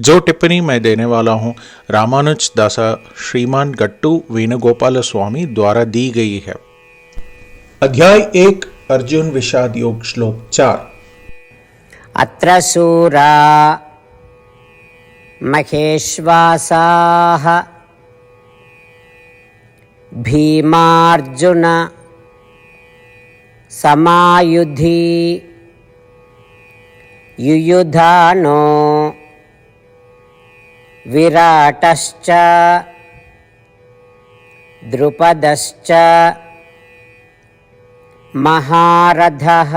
जो टिप्पणी मैं देने वाला हूँ रामानुज दासा श्रीमान गट्टू वेणुगोपाल स्वामी द्वारा दी गई है। अध्याय 1 अर्जुन विषाद योग श्लोक 4। अत्र शूरा महेश्वासाः भीमार्जुन समायुधि युयुधानो विराटश्च द्रुपदश्च महारथः।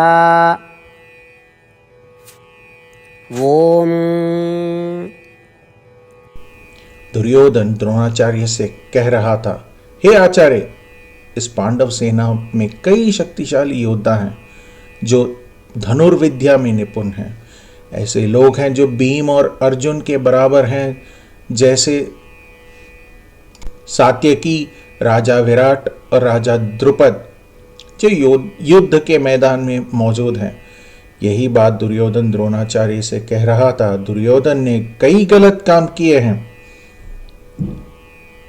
ओम। दुर्योधन द्रोणाचार्य से कह रहा था, हे आचार्य, इस पांडव सेना में कई शक्तिशाली योद्धा हैं जो धनुर्विद्या में निपुण हैं। ऐसे लोग हैं जो भीम और अर्जुन के बराबर हैं, जैसे सात्यकी, राजा विराट और राजा द्रुपद जो युद्ध के मैदान में मौजूद हैं। यही बात दुर्योधन द्रोणाचार्य से कह रहा था। दुर्योधन ने कई गलत काम किए हैं।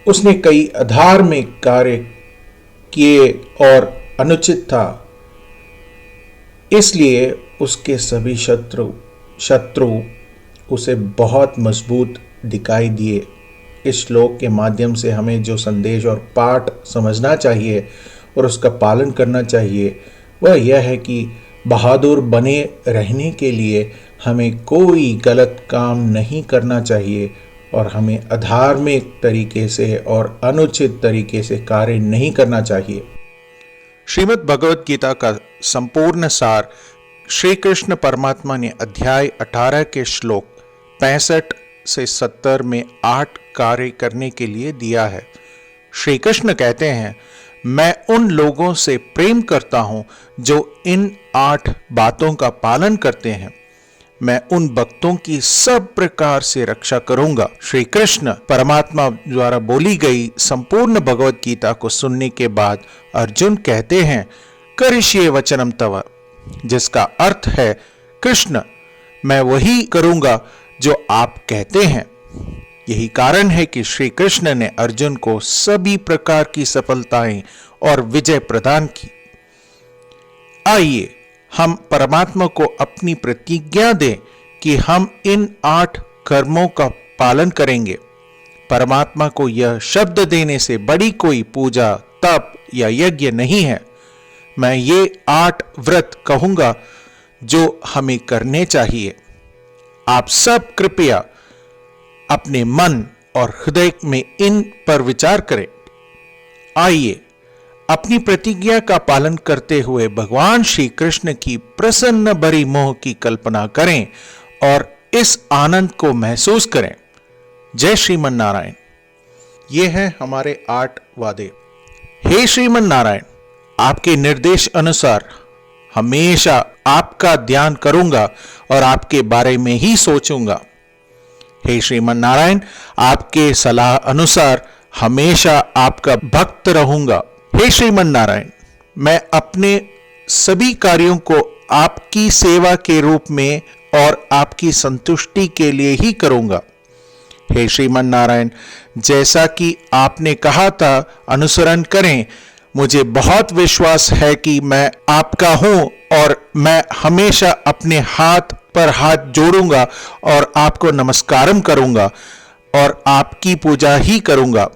उसने कई अधार्मिक कार्य किए और अनुचित था, इसलिए उसके सभी शत्रु उसे बहुत मजबूत दिखाई दिए। इस श्लोक के माध्यम से हमें जो संदेश और पाठ समझना चाहिए और उसका पालन करना चाहिए वह यह है कि बहादुर बने रहने के लिए हमें कोई गलत काम नहीं करना चाहिए और हमें अधार्मिक तरीके से और अनुचित तरीके से कार्य नहीं करना चाहिए। श्रीमद् भगवद गीता का संपूर्ण सार श्री कृष्ण परमात्मा ने अध्याय 18 के श्लोक 65 से 70 में 8 कार्य करने के लिए दिया है। श्री कृष्ण कहते हैं, मैं उन लोगों से प्रेम करता हूं जो इन 8 बातों का पालन करते हैं। मैं उन भक्तों की सब प्रकार से रक्षा करूंगा। श्री कृष्ण परमात्मा द्वारा बोली गई संपूर्ण भगवत गीता को सुनने के बाद अर्जुन कहते हैं, करिष्ये वचनम तव, जिसका अर्थ है, कृष्ण, मैं वही करूंगा जो आप कहते हैं। यही कारण है कि श्री कृष्ण ने अर्जुन को सभी प्रकार की सफलताएं और विजय प्रदान की। आइए हम परमात्मा को अपनी प्रतिज्ञा दें कि हम इन 8 कर्मों का पालन करेंगे। परमात्मा को यह शब्द देने से बड़ी कोई पूजा, तप या यज्ञ नहीं है। मैं ये 8 व्रत कहूंगा जो हमें करने चाहिए। आप सब कृपया अपने मन और हृदय में इन पर विचार करें। आइए अपनी प्रतिज्ञा का पालन करते हुए भगवान श्री कृष्ण की प्रसन्न भरी मोह की कल्पना करें और इस आनंद को महसूस करें। जय श्रीमन नारायण। ये हैं हमारे 8 वादे। हे श्रीमन नारायण, आपके निर्देश अनुसार हमेशा आपका ध्यान करूंगा और आपके बारे में ही सोचूंगा। हे श्रीमन नारायण, आपके सलाह अनुसार हमेशा आपका भक्त रहूंगा। हे श्रीमन नारायण, मैं अपने सभी कार्यों को आपकी सेवा के रूप में और आपकी संतुष्टि के लिए ही करूंगा। हे श्रीमन नारायण, जैसा कि आपने कहा था अनुसरण करें। मुझे बहुत विश्वास है कि मैं आपका हूं और मैं हमेशा अपने हाथ पर हाथ जोड़ूंगा और आपको नमस्कारम करूंगा और आपकी पूजा ही करूंगा।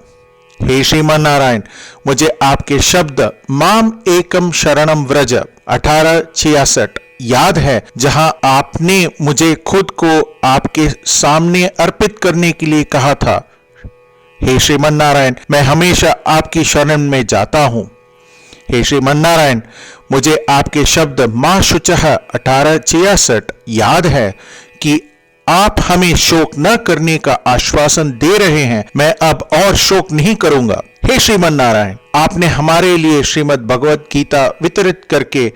हे श्रीमान नारायण, मुझे आपके शब्द माम एकम शरणम व्रज 1866 याद है, जहां आपने मुझे खुद को आपके सामने अर्पित करने के लिए कहा था। हे श्रीमन नारायण, मैं हमेशा आपकी शरण में जाता हूं। हे श्रीमन नारायण, मुझे आपके शब्द मां शुचः 1866 याद है कि आप हमें शोक न करने का आश्वासन दे रहे हैं। मैं अब और शोक नहीं करूंगा। हे श्रीमन नारायण, आपने हमारे लिए श्रीमद् भगवत गीता वितरित करके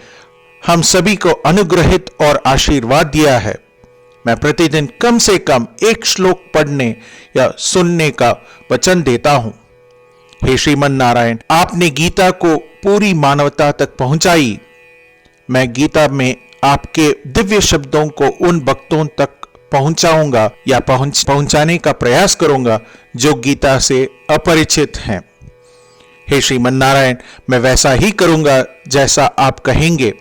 हम सभी को अनुग्रहित और आशीर्वाद दिया है। मैं प्रतिदिन कम से कम 1 श्लोक पढ़ने या सुनने का वचन देता हूं। हे श्रीमन नारायण, आपने गीता को पूरी मानवता तक पहुंचाई। मैं गीता में आपके दिव्य शब्दों को उन भक्तों तक पहुंचाऊंगा या पहुंचाने का प्रयास करूंगा जो गीता से अपरिचित हैं। हे श्रीमन नारायण, मैं वैसा ही करूंगा जैसा आप कहेंगे,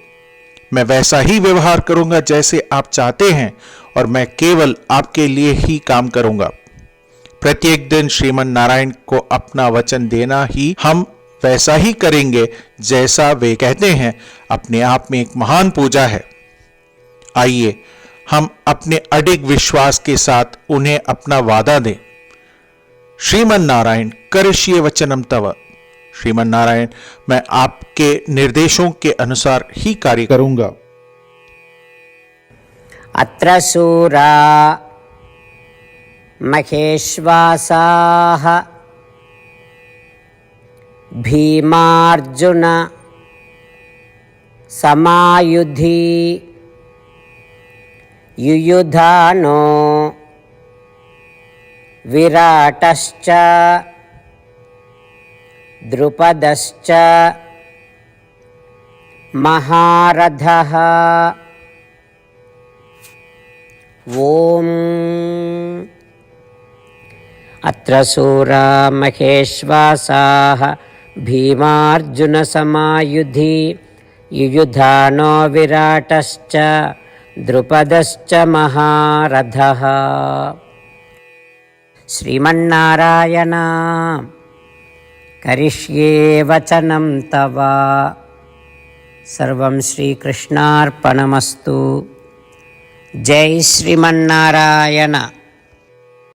मैं वैसा ही व्यवहार करूंगा जैसे आप चाहते हैं, और मैं केवल आपके लिए ही काम करूंगा। प्रत्येक दिन श्रीमन नारायण को अपना वचन देना ही हम वैसा ही करेंगे जैसा वे कहते हैं, अपने आप में एक महान पूजा है। आइए हम अपने अडिग विश्वास के साथ उन्हें अपना वादा दें। श्रीमन नारायण करिष्ये वचनम तव। श्रीमन नारायण, मैं आपके निर्देशों के अनुसार ही कार्य करूंगा। अत्र सूरा महेश्वासाः भीमार्जुन समायुधि युयुधानो विराटश्च द्रुपदश्च महारथः। ओम अत्र सूरा महेश्वासाः भीमार्जुन समायुधि युयुधानो विराटश्च द्रुपदश्च महारथः। श्रीमन्नारायण करिष्ये वचनं तव। सर्वं श्रीकृष्णार्पणमस्तु। जय श्रीमन्नारायण।